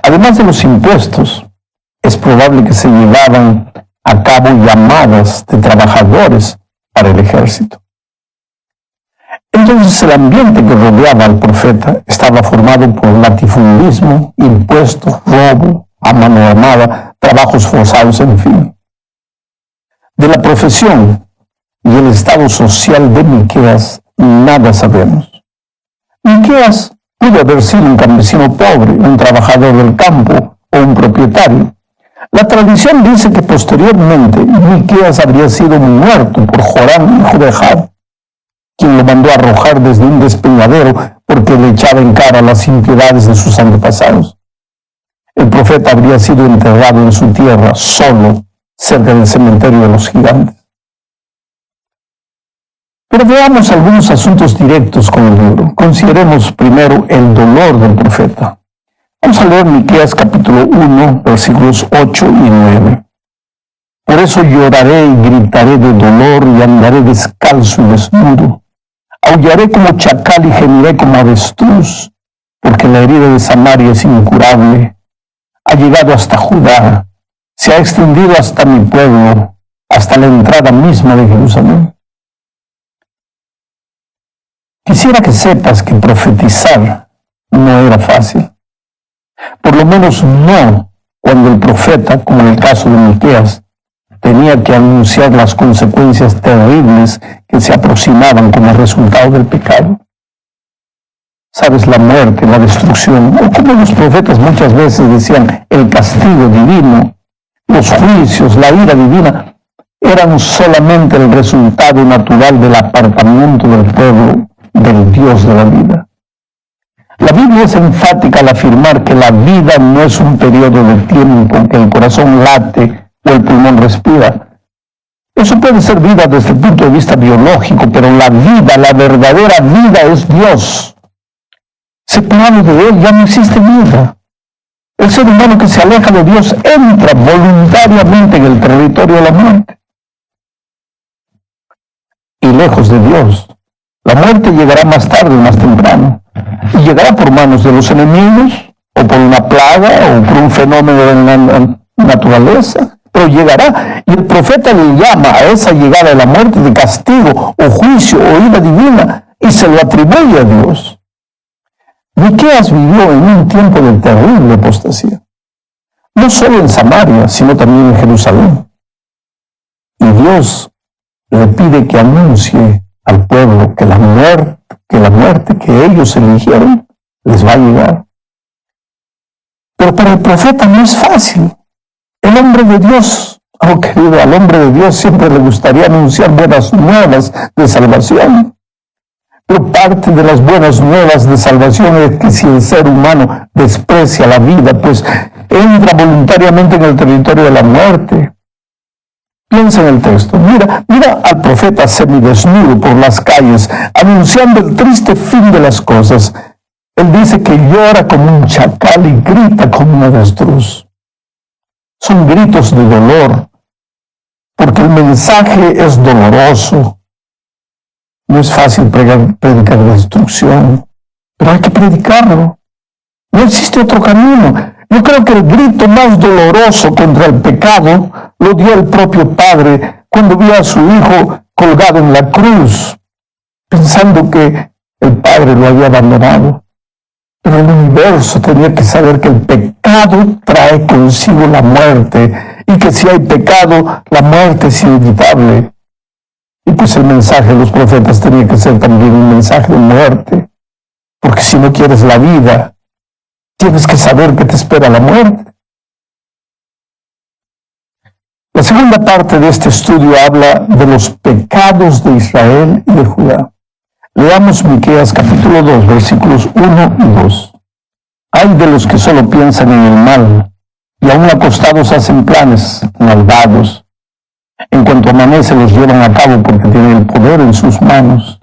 Además de los impuestos, es probable que se llevaban a cabo llamadas de trabajadores para el ejército. Entonces el ambiente que rodeaba al profeta estaba formado por latifundismo, impuestos, robo, a mano armada, trabajos forzados, en fin. De la profesión y el estado social de Miqueas nada sabemos. Miqueas pudo haber sido un campesino pobre, un trabajador del campo o un propietario. La tradición dice que posteriormente Miqueas habría sido muerto por Joram, hijo de Ahab, quien lo mandó a arrojar desde un despeñadero porque le echaba en cara las impiedades de sus antepasados. El profeta habría sido enterrado en su tierra, solo, cerca del cementerio de los gigantes. Pero veamos algunos asuntos directos con el libro. Consideremos primero el dolor del profeta. Vamos a leer Miqueas capítulo 1, versículos 8 y 9. Por eso lloraré y gritaré de dolor y andaré descalzo y desnudo. Aullaré como chacal y gemiré como avestruz, porque la herida de Samaria es incurable. Ha llegado hasta Judá, se ha extendido hasta mi pueblo, hasta la entrada misma de Jerusalén. Quisiera que sepas que profetizar no era fácil. Por lo menos no cuando el profeta, como en el caso de Miqueas, tenía que anunciar las consecuencias terribles que se aproximaban como resultado del pecado. Sabes, la muerte, la destrucción, o como los profetas muchas veces decían, el castigo divino, los juicios, la ira divina, eran solamente el resultado natural del apartamiento del pueblo del Dios de la vida. La Biblia es enfática al afirmar que la vida no es un periodo de tiempo en que el corazón late o el pulmón respira. Eso puede ser vida desde el punto de vista biológico, pero la vida, la verdadera vida es Dios. Separado de Él ya no existe vida. El ser humano que se aleja de Dios entra voluntariamente en el territorio de la muerte. Y lejos de Dios, la muerte llegará más tarde o más temprano. Y llegará por manos de los enemigos, o por una plaga, o por un fenómeno de la naturaleza, pero llegará. Y el profeta le llama a esa llegada de la muerte de castigo, o juicio, o ira divina, y se lo atribuye a Dios. Miqueas vivió en un tiempo de terrible apostasía, no solo en Samaria, sino también en Jerusalén. Y Dios le pide que anuncie al pueblo que la muerte que ellos eligieron les va a llegar. Pero para el profeta no es fácil. El hombre de Dios, querido, al hombre de Dios siempre le gustaría anunciar buenas nuevas de salvación. Pero parte de las buenas nuevas de salvación es que si el ser humano desprecia la vida, pues entra voluntariamente en el territorio de la muerte. Piensa en el texto. Mira al profeta semidesnudo por las calles, anunciando el triste fin de las cosas. Él dice que llora como un chacal y grita como un avestruz. Son gritos de dolor, porque el mensaje es doloroso. No es fácil predicar destrucción, pero hay que predicarlo. No existe otro camino. Yo creo que el grito más doloroso contra el pecado lo dio el propio Padre cuando vio a su Hijo colgado en la cruz, pensando que el Padre lo había abandonado. Pero el universo tenía que saber que el pecado trae consigo la muerte y que si hay pecado, la muerte es inevitable. Y pues el mensaje de los profetas tenía que ser también un mensaje de muerte, porque si no quieres la vida, tienes que saber que te espera la muerte. La segunda parte de este estudio habla de los pecados de Israel y de Judá. Leamos Miqueas capítulo 2, versículos 1 y 2. Hay de los que solo piensan en el mal, y aún acostados hacen planes malvados. En cuanto amanece los llevan a cabo porque tienen el poder en sus manos.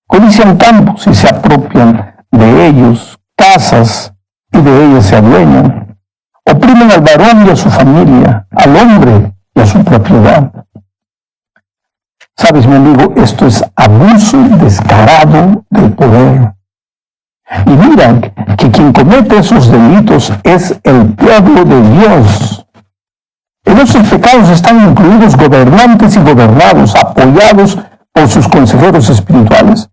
Codician campos y se apropian de ellos, casas, y de ellas se adueñan. Oprimen al varón y a su familia, al hombre y a su propiedad. Sabes, mi amigo, esto es abuso descarado del poder. Y mira que quien comete esos delitos es el pueblo de Dios. En esos pecados están incluidos gobernantes y gobernados, apoyados por sus consejeros espirituales.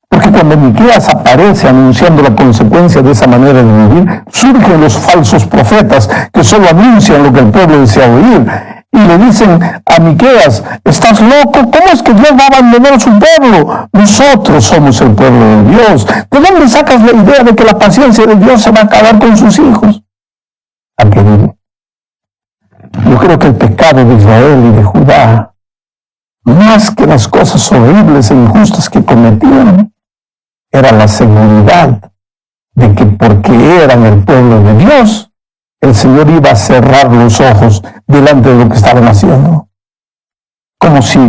Porque cuando Miqueas aparece anunciando la consecuencia de esa manera de vivir, surgen los falsos profetas que solo anuncian lo que el pueblo desea oír. Y le dicen a Miqueas: ¿estás loco? ¿Cómo es que Dios va a abandonar a su pueblo? Nosotros somos el pueblo de Dios. ¿De dónde sacas la idea de que la paciencia de Dios se va a acabar con sus hijos? ¿A qué vive? Yo creo que el pecado de Israel y de Judá, más que las cosas horribles e injustas que cometían, era la seguridad de que porque eran el pueblo de Dios, el Señor iba a cerrar los ojos delante de lo que estaban haciendo. Como si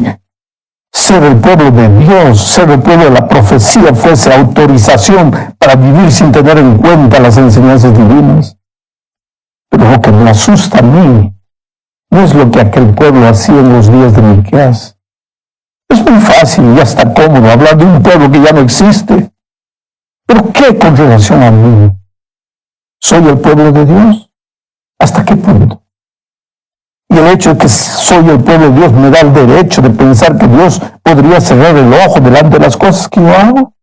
ser el pueblo de Dios, ser el pueblo de la profecía fuese autorización para vivir sin tener en cuenta las enseñanzas divinas. Pero lo que me asusta a mí no es lo que aquel pueblo hacía en los días de Miqueas. Es muy fácil y hasta cómodo hablar de un pueblo que ya no existe. ¿Pero qué con relación a mí? ¿Soy el pueblo de Dios? ¿Hasta qué punto? Y el hecho de que soy el pueblo de Dios me da el derecho de pensar que Dios podría cerrar el ojo delante de las cosas que yo hago.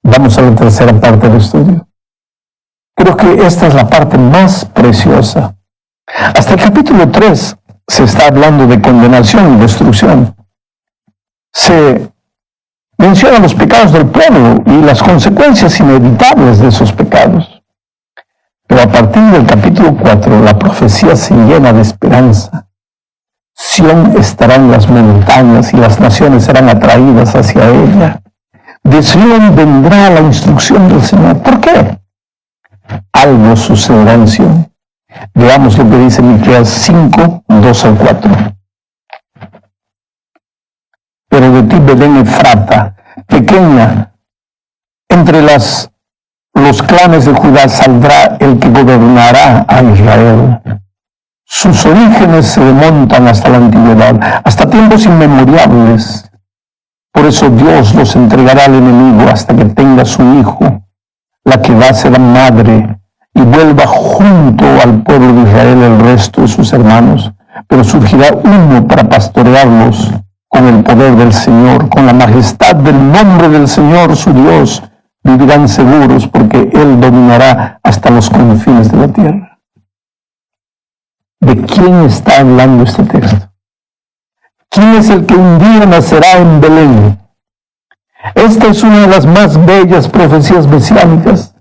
Vamos a la tercera parte del estudio. Creo que esta es la parte más preciosa. Hasta el capítulo 3 se está hablando de condenación y destrucción. Se menciona los pecados del pueblo y las consecuencias inevitables de esos pecados. Pero a partir del capítulo 4, la profecía se llena de esperanza. Sión estará en las montañas y las naciones serán atraídas hacia ella. De Sión vendrá la instrucción del Señor. ¿Por qué? Algo sucederá en Sión. Veamos lo que dice Miqueas 5, 2 al 4. Pero de ti, Belén Efrata, pequeña, entre los clanes de Judá saldrá el que gobernará a Israel. Sus orígenes se remontan hasta la antigüedad, hasta tiempos inmemoriales. Por eso Dios los entregará al enemigo hasta que tenga su hijo, la que va a ser madre, y vuelva junto al pueblo de Israel el resto de sus hermanos. Pero surgirá uno para pastorearlos con el poder del Señor, con la majestad del nombre del Señor su Dios. Vivirán seguros porque Él dominará hasta los confines de la tierra. ¿De quién está hablando este texto? ¿Quién es el que un día nacerá en Belén? Esta es una de las más bellas profecías mesiánicas.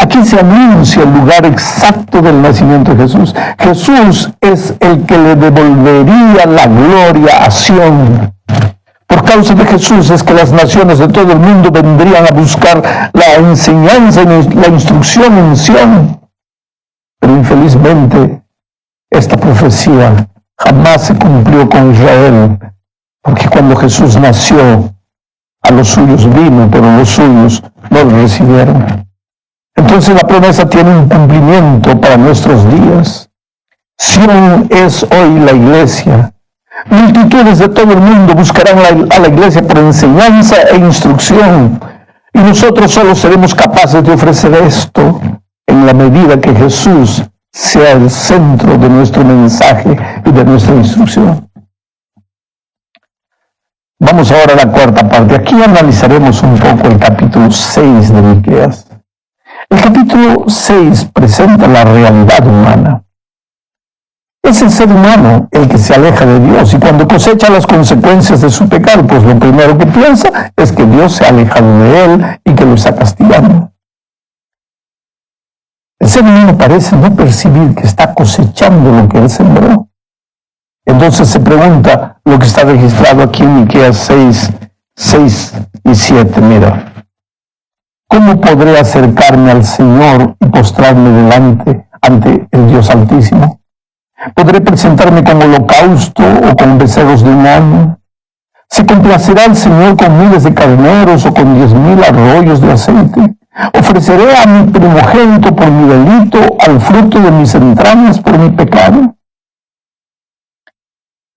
Aquí se anuncia el lugar exacto del nacimiento de Jesús. Jesús es el que le devolvería la gloria a Sión. Por causa de Jesús es que las naciones de todo el mundo vendrían a buscar la enseñanza y la instrucción en Sión. Pero infelizmente esta profecía jamás se cumplió con Israel, porque cuando Jesús nació, a los suyos vino, pero los suyos no lo recibieron. Entonces la promesa tiene un cumplimiento para nuestros días. Sión es hoy la iglesia. Multitudes de todo el mundo buscarán a la iglesia por enseñanza e instrucción. Y nosotros solo seremos capaces de ofrecer esto en la medida que Jesús sea el centro de nuestro mensaje y de nuestra instrucción. Vamos ahora a la cuarta parte. Aquí analizaremos un poco el capítulo 6 de Miqueas. El capítulo 6 presenta la realidad humana. Es el ser humano el que se aleja de Dios y cuando cosecha las consecuencias de su pecado, pues lo primero que piensa es que Dios se ha alejado de él y que lo está castigando. El ser humano parece no percibir que está cosechando lo que él sembró. Entonces se pregunta lo que está registrado aquí en Miqueas 6 y 7. Mira, ¿cómo podré acercarme al Señor y postrarme ante el Dios Altísimo? ¿Podré presentarme con holocausto o con becerros de un año? ¿Se complacerá el Señor con miles de carneros o con 10,000 arroyos de aceite? ¿Ofreceré a mi primogénito por mi delito, al fruto de mis entrañas por mi pecado?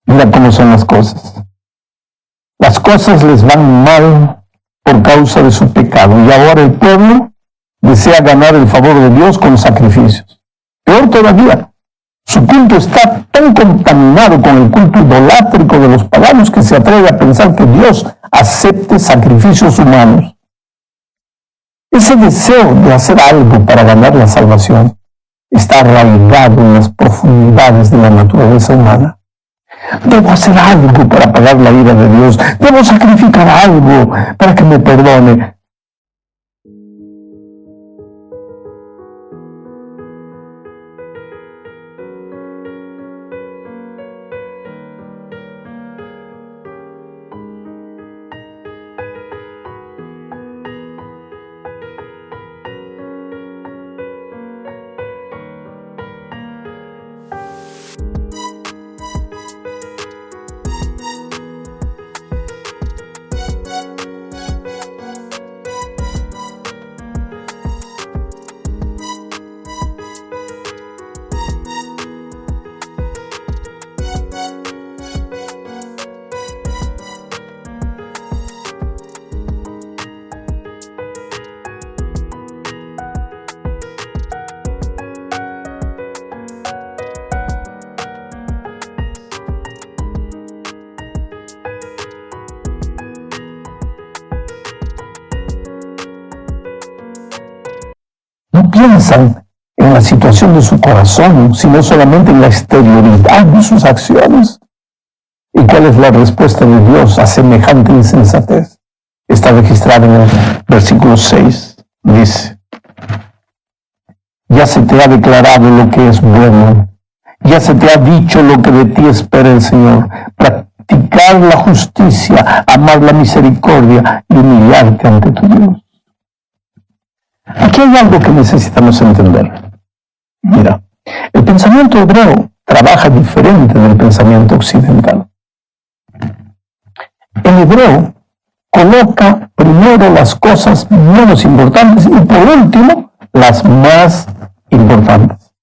Mira cómo son las cosas. Las cosas les van mal por causa de su pecado. Y ahora el pueblo desea ganar el favor de Dios con sacrificios. Peor todavía, su culto está tan contaminado con el culto idolátrico de los paganos que se atreve a pensar que Dios acepte sacrificios humanos. Ese deseo de hacer algo para ganar la salvación está arraigado en las profundidades de la naturaleza humana. Debo hacer algo para pagar la ira de Dios. Debo sacrificar algo para que me perdone. No piensan en la situación de su corazón, sino solamente en la exterioridad de sus acciones. ¿Y cuál es la respuesta de Dios a semejante insensatez? Está registrada en el versículo 6. Dice: ya se te ha declarado lo que es bueno, ya se te ha dicho lo que de ti espera el Señor, practicar la justicia, amar la misericordia y humillarte ante tu Dios. Aquí hay algo que necesitamos entender. Mira, el pensamiento hebreo trabaja diferente del pensamiento occidental. El hebreo coloca primero las cosas menos importantes y por último las más importantes.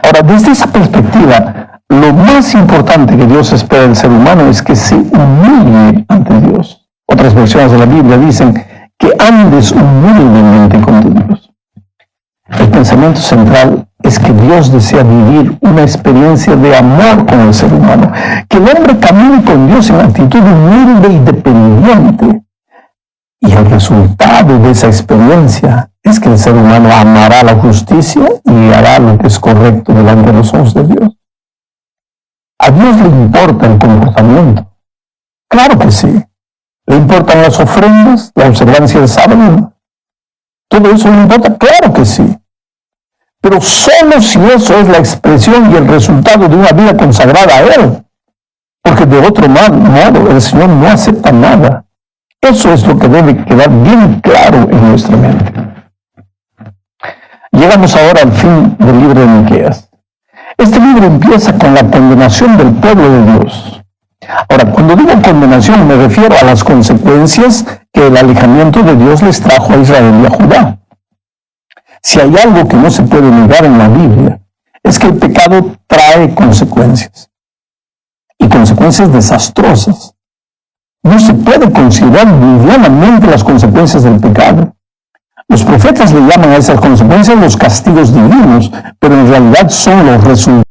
Ahora, desde esa perspectiva, lo más importante que Dios espera del ser humano es que se humille ante Dios. Otras versiones de la Biblia dicen que andes humildemente con tu Dios. El pensamiento central es que Dios desea vivir una experiencia de amor con el ser humano, que el hombre camine con Dios en actitud humilde y dependiente. Y el resultado de esa experiencia es que el ser humano amará la justicia y hará lo que es correcto delante de los ojos de Dios. ¿A Dios le importa el comportamiento? Claro que sí. ¿Le importan las ofrendas, la observancia del sábado? ¿Todo eso le importa? Claro que sí. Pero solo si eso es la expresión y el resultado de una vida consagrada a Él. Porque de otro modo el Señor no acepta nada. Eso es lo que debe quedar bien claro en nuestra mente. Llegamos ahora al fin del libro de Miqueas. Este libro empieza con la condenación del pueblo de Dios. Ahora, cuando digo condenación me refiero a las consecuencias que el alejamiento de Dios les trajo a Israel y a Judá. Si hay algo que no se puede negar en la Biblia, es que el pecado trae consecuencias. Y consecuencias desastrosas. No se puede considerar livianamente las consecuencias del pecado. Los profetas le llaman a esas consecuencias los castigos divinos, pero en realidad son los resultados.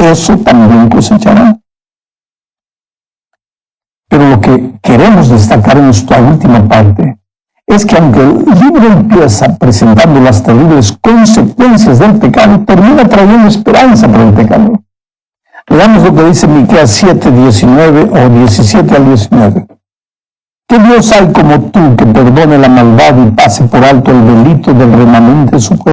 Eso también cosechará. Pero lo que queremos destacar en esta última parte es que aunque el libro empieza presentando las terribles consecuencias del pecado, termina trayendo esperanza para el pecador. Veamos lo que dice Miqueas 7, 19 o 17 al 19. ¿Qué Dios hay como tú que perdone la maldad y pase por alto el delito del remanente de su pueblo?